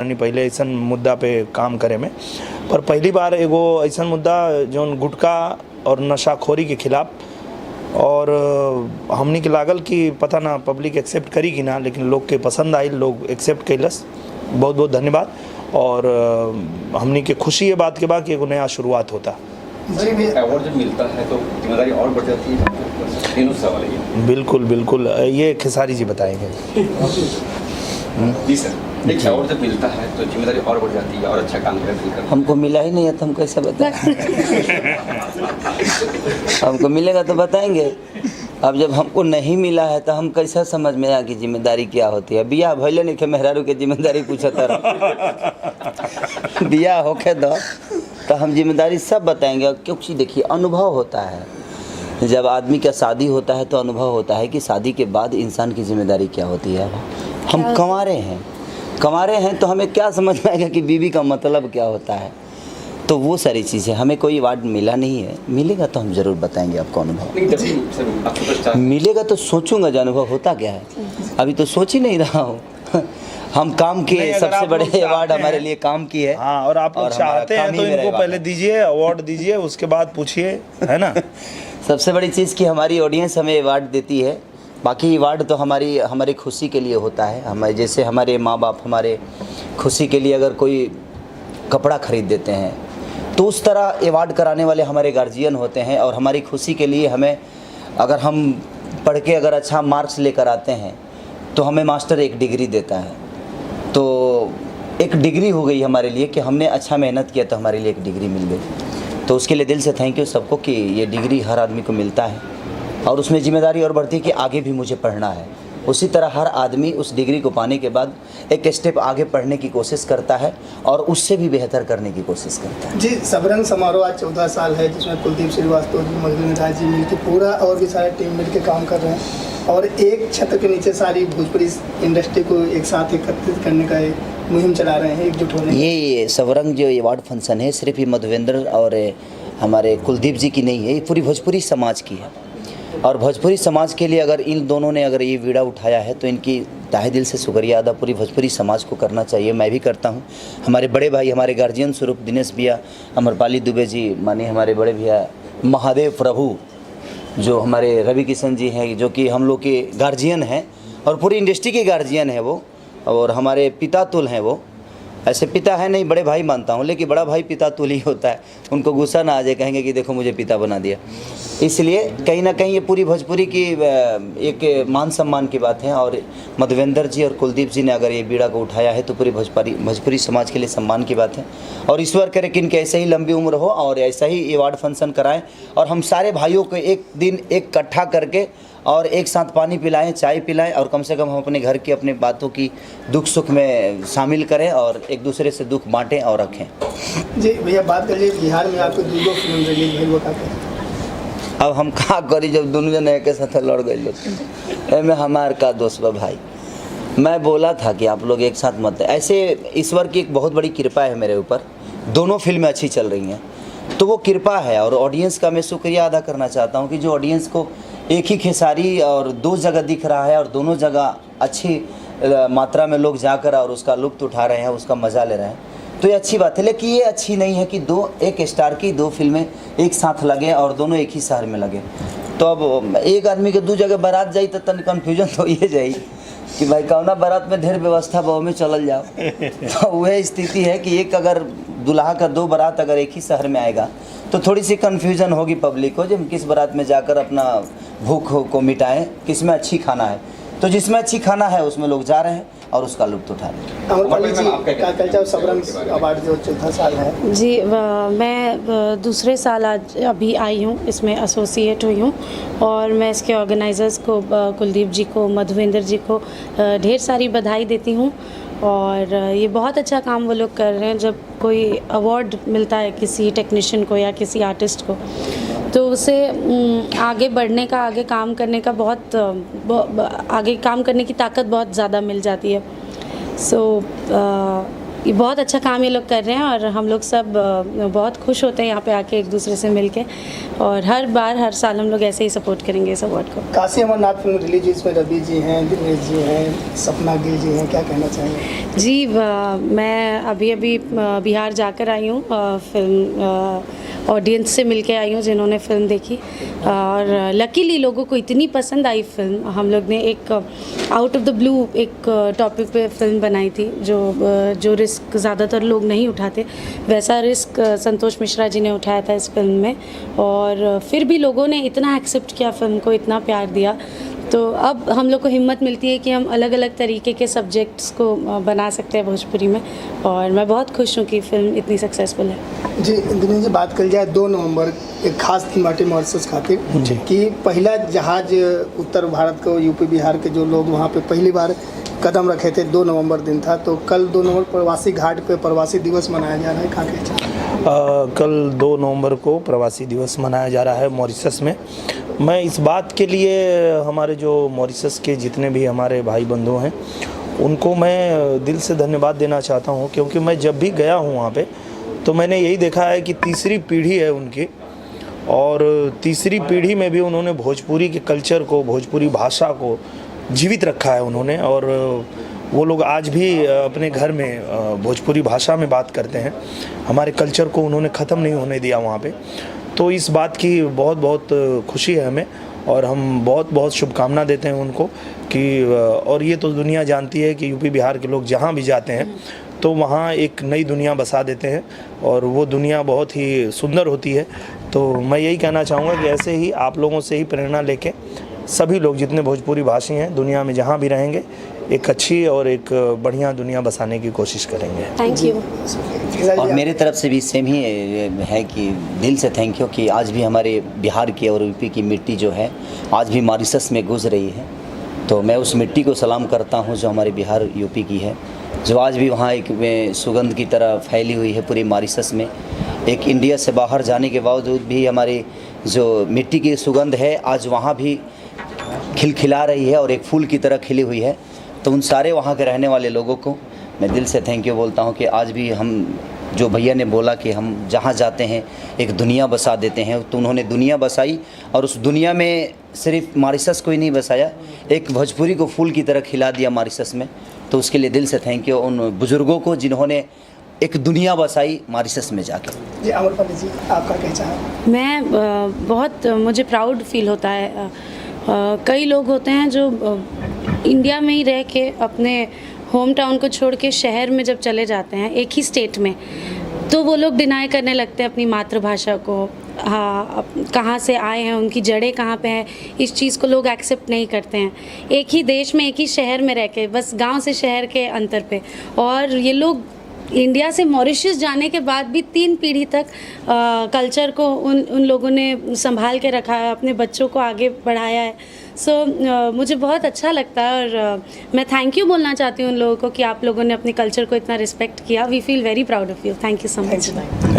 नहीं पहले ऐसा मुद्दा पे काम करे में, पर पहली बार एगो ऐसा मुद्दा जो गुटखा और नशाखोरी के खिलाफ, और हमनी के लागल कि पता ना पब्लिक एक्सेप्ट करी कि ना, लेकिन लोग के पसंद आई, लोग एक्सेप्ट कैलस। बहुत बहुत धन्यवाद। और हमनी के खुशी ये बात के बाद कि एगो नया शुरुआत होता। अवार्ड जब मिलता है तो जिम्मेदारी और बढ़ जाती है, तीनों सवाल है। बिल्कुल बिल्कुल, ये खेसारी जी बताएंगे। जी सर, एक अवार्ड जब मिलता है तो जिम्मेदारी और बढ़ जाती है और अच्छा काम करते। हमको मिला ही नहीं है तो हम कैसे बताएं? हमको मिलेगा तो बताएंगे। अब जब हमको नहीं मिला है तो हम कैसा समझ में आया कि जिम्मेदारी क्या होती है। बिया भैले नहीं खे मेहरारू के जिम्मेदारी पूछता रहा। बिया होके दो तो हम जिम्मेदारी सब बताएंगे, क्योंकि देखिए अनुभव होता है। जब आदमी का शादी होता है तो अनुभव होता है कि शादी के बाद इंसान की जिम्मेदारी क्या होती है। हम कंवारे हैं तो हमें क्या समझ में आएगा कि बीवी का मतलब क्या होता है। तो वो सारी चीज़ें, हमें कोई अवार्ड मिला नहीं है, मिलेगा तो हम ज़रूर बताएंगे आपको अनुभव। मिलेगा तो सोचूंगा जो अनुभव होता क्या है। अभी तो सोच ही नहीं रहा हूँ। हम काम किए, सबसे बड़े अवार्ड हमारे लिए काम की है। हाँ, और आप लोग चाहते हैं तो इनको पहले दीजिए, अवार्ड दीजिए, उसके बाद पूछिए, है ना। सबसे बड़ी चीज़ कि हमारी ऑडियंस हमें अवार्ड देती है। बाकी अवार्ड तो हमारी खुशी के लिए होता है। हमारे जैसे हमारे माँ बाप हमारे खुशी के लिए अगर कोई कपड़ा खरीद देते हैं, तो उस तरह अवार्ड कराने वाले हमारे गार्जियन होते हैं। और हमारी खुशी के लिए हमें, अगर हम पढ़ के अगर अच्छा मार्क्स लेकर आते हैं तो हमें मास्टर एक डिग्री देता है। तो एक डिग्री हो गई हमारे लिए कि हमने अच्छा मेहनत किया तो हमारे लिए एक डिग्री मिल गई। तो उसके लिए दिल से थैंक यू सबको कि ये डिग्री हर आदमी को मिलता है और उसमें जिम्मेदारी और बढ़ती है कि आगे भी मुझे पढ़ना है। उसी तरह हर आदमी उस डिग्री को पाने के बाद एक स्टेप आगे पढ़ने की कोशिश करता है और उससे भी बेहतर करने की कोशिश करता है। जी, सबरंग समारोह आज 14 साल है, जिसमें कुलदीप श्रीवास्तव जी, मधुबन राज जी मिलकर पूरा और भी सारे टीम मिलकर काम कर रहे हैं और एक छत्र के नीचे सारी भोजपुरी इंडस्ट्री को एक साथ एकत्रित करने का एक मुहिम चला रहे हैं, एकजुट होने। ये सबरंग जो अवार्ड फंक्शन है सिर्फ ही मधुवेंद्र और हमारे कुलदीप जी की नहीं है, ये पूरी भोजपुरी समाज की है। और भोजपुरी समाज के लिए अगर इन दोनों ने अगर ये बीड़ा उठाया है तो इनकी तहे दिल से शुक्रिया अदा पूरी भोजपुरी समाज को करना चाहिए। मैं भी करता हूँ। हमारे बड़े भाई, हमारे गार्जियन स्वरूप दिनेश भैया, अमरपाली दुबे जी, माने हमारे बड़े भैया महादेव प्रभु, जो हमारे रवि किशन जी हैं, जो कि हम लोग के गार्जियन हैं और पूरी इंडस्ट्री के गार्जियन हैं वो, और हमारे पिता तुल हैं वो। ऐसे पिता है नहीं, बड़े भाई मानता हूँ, लेकिन बड़ा भाई पिता तुल ही होता है। उनको गुस्सा ना आ जाए, कहेंगे कि देखो मुझे पिता बना दिया। इसलिए कहीं ना कहीं ये पूरी भोजपुरी की एक मान सम्मान की बात है। और मधुवेंद्र जी और कुलदीप जी ने अगर ये बीड़ा को उठाया है तो पूरी भोजपुरी समाज के लिए सम्मान की बात है। और ईश्वर करे कि इनके ऐसे ही लंबी उम्र हो और ऐसा ही अवार्ड फंक्शन कराएं और हम सारे भाइयों को एक दिन इकट्ठा करके और एक साथ पानी पिलाएं, चाय पिलाएं और कम से कम हम अपने घर की अपनी बातों की दुख सुख में शामिल करें और एक दूसरे से दुख बांटें और रखें। जी भैया, बात करिए बिहार में आपको दो फिल्म रिलीज हुई, वो क्या करें? अब हम कहाँ करी जब दोनों जन एक साथ लड़ गए लोग। में हमार का दोस्त बा भाई, मैं बोला था कि आप लोग एक साथ मत। ऐसे ईश्वर की एक बहुत बड़ी कृपा है मेरे ऊपर, दोनों फिल्में अच्छी चल रही हैं तो वो कृपा है। और ऑडियंस का मैं शुक्रिया अदा करना चाहता हूँ कि जो ऑडियंस को एक ही खेसारी और दो जगह दिख रहा है और दोनों जगह अच्छी मात्रा में लोग जाकर और उसका लुत्फ़ उठा रहे हैं, उसका मज़ा ले रहे हैं, तो ये अच्छी बात है। लेकिन ये अच्छी नहीं है कि एक स्टार की दो फिल्में एक साथ लगे और दोनों एक ही शहर में लगे। तो अब एक आदमी के दो जगह बारात जाई तो तन कन्फ्यूजन तो ये जाई कि भाई कौना बारात में ढेर व्यवस्था बहु में चलल जाओ। तो वह स्थिति है कि एक अगर दुल्हा का दो बारात अगर एक ही शहर में आएगा तो थोड़ी सी कन्फ्यूजन होगी पब्लिक को, जब किस बारात में जाकर अपना भूख को मिटाएं, किस में अच्छी खाना है। तो जिसमें अच्छी खाना है उसमें लोग जा रहे हैं और उसका लुत्फ़ उठा रहे हैं। अमरपाली जी, क्या कहते सबरंग अवार्ड जो 14 साल है? जी, मैं दूसरे साल आज अभी आई हूँ, इसमें एसोसिएट हुई हूँ और मैं इसके ऑर्गेनाइज़र्स को, कुलदीप जी को, मधुवेंद्र जी को ढेर सारी बधाई देती हूँ। और ये बहुत अच्छा काम वो लोग कर रहे हैं। जब कोई अवार्ड मिलता है किसी टेक्नीशियन को या किसी आर्टिस्ट को, तो उसे आगे बढ़ने का, आगे काम करने का आगे काम करने की ताकत बहुत ज़्यादा मिल जाती है। सो ये बहुत अच्छा काम ये लोग कर रहे हैं और हम लोग सब बहुत खुश होते हैं यहाँ पे आके एक दूसरे से मिलके, और हर साल हम लोग ऐसे ही सपोर्ट करेंगे इस अवार्ड को। काशी अमरनाथ फिल्म रिलीज हुई, इसमें रवि जी हैं, दिनेश जी हैं, सपना गिल जी हैं, क्या कहना चाहेंगे? जी मैं अभी बिहार जाकर आई हूँ, फिल्म ऑडियंस से मिलके आई हूँ जिन्होंने फ़िल्म देखी, और लकीली लोगों को इतनी पसंद आई फिल्म। हम लोग ने एक आउट ऑफ द ब्लू एक टॉपिक पे फिल्म बनाई थी, जो रिस्क ज़्यादातर लोग नहीं उठाते, वैसा रिस्क संतोष मिश्रा जी ने उठाया था इस फिल्म में, और फिर भी लोगों ने इतना एक्सेप्ट किया फिल्म को, इतना प्यार दिया। तो अब हम लोग को हिम्मत मिलती है कि हम अलग अलग तरीके के सब्जेक्ट्स को बना सकते हैं भोजपुरी में, और मैं बहुत खुश हूँ कि फ़िल्म इतनी सक्सेसफुल है। जी दिनेश जी, बात कर जाए 2 नवंबर एक खास थीम बाटे मॉरिशस खातिर कि पहला जहाज उत्तर भारत को, यूपी बिहार के जो लोग वहाँ पे पहली बार कदम रखे थे, 2 नवंबर दिन था। तो कल 2 नवंबर प्रवासी घाट पे प्रवासी दिवस मनाया जा रहा है, कहाँ के कल 2 नवंबर को प्रवासी दिवस मनाया जा रहा है मॉरिशस में। मैं इस बात के लिए हमारे जो मॉरिशस के जितने भी हमारे भाई बंधु हैं उनको मैं दिल से धन्यवाद देना चाहता हूं, क्योंकि मैं जब भी गया हूं वहां पे तो मैंने यही देखा है कि तीसरी पीढ़ी है उनकी, और तीसरी पीढ़ी में भी उन्होंने भोजपुरी के कल्चर को, भोजपुरी भाषा को जीवित रखा है उन्होंने, और वो लोग आज भी अपने घर में भोजपुरी भाषा में बात करते हैं। हमारे कल्चर को उन्होंने ख़त्म नहीं होने दिया वहाँ पे। तो इस बात की बहुत बहुत खुशी है हमें, और हम बहुत बहुत शुभकामना देते हैं उनको कि, और ये तो दुनिया जानती है कि यूपी बिहार के लोग जहाँ भी जाते हैं तो वहाँ एक नई दुनिया बसा देते हैं, और वो दुनिया बहुत ही सुंदर होती है। तो मैं यही कहना चाहूँगा कि ऐसे ही आप लोगों से ही प्रेरणा लेके सभी लोग जितने भोजपुरी भाषी हैं दुनिया में जहाँ भी रहेंगे, एक अच्छी और एक बढ़िया दुनिया बसाने की कोशिश करेंगे। Thank you. और मेरे तरफ से भी सेम ही है कि दिल से थैंक यू कि आज भी हमारे बिहार की और यूपी की मिट्टी जो है आज भी मॉरिशस में गुजर रही है। तो मैं उस मिट्टी को सलाम करता हूँ जो हमारे बिहार यूपी की है, जो आज भी वहाँ एक सुगंध की तरह फैली हुई है पूरी मॉरिशस में। एक इंडिया से बाहर जाने के बावजूद भी हमारी जो मिट्टी की सुगंध है आज वहाँ भी खिलखिला रही है और एक फूल की तरह खिली हुई है। तो उन सारे वहाँ के रहने वाले लोगों को मैं दिल से थैंक यू बोलता हूँ कि आज भी हम, जो भैया ने बोला कि हम जहाँ जाते हैं एक दुनिया बसा देते हैं, तो उन्होंने दुनिया बसाई, और उस दुनिया में सिर्फ मॉरिशस को ही नहीं बसाया, एक भोजपुरी को फूल की तरह खिला दिया मॉरिशस में। तो उसके लिए दिल से थैंक यू उन बुज़ुर्गों को जिन्होंने एक दुनिया बसाई मॉरिशस में जाकर। जी अमरपाली जी, आपका क्या चाह? मैं बहुत, मुझे प्राउड फील होता है। कई लोग होते हैं जो इंडिया में ही रह के अपने होम टाउन को छोड़ के शहर में जब चले जाते हैं एक ही स्टेट में, तो वो लोग डिनाई करने लगते हैं अपनी मातृभाषा को। हाँ, कहाँ से आए हैं, उनकी जड़ें कहाँ पे हैं, इस चीज़ को लोग एक्सेप्ट नहीं करते हैं। एक ही देश में, एक ही शहर में रह के, बस गांव से शहर के अंतर पे, और ये लोग इंडिया से मॉरिशस जाने के बाद भी 3 पीढ़ी तक कल्चर को उन लोगों ने संभाल के रखा है, अपने बच्चों को आगे बढ़ाया है। सो मुझे बहुत अच्छा लगता है, और मैं थैंक यू बोलना चाहती हूँ उन लोगों को कि आप लोगों ने अपने कल्चर को इतना रिस्पेक्ट किया। We feel very proud of you. Thank you so much.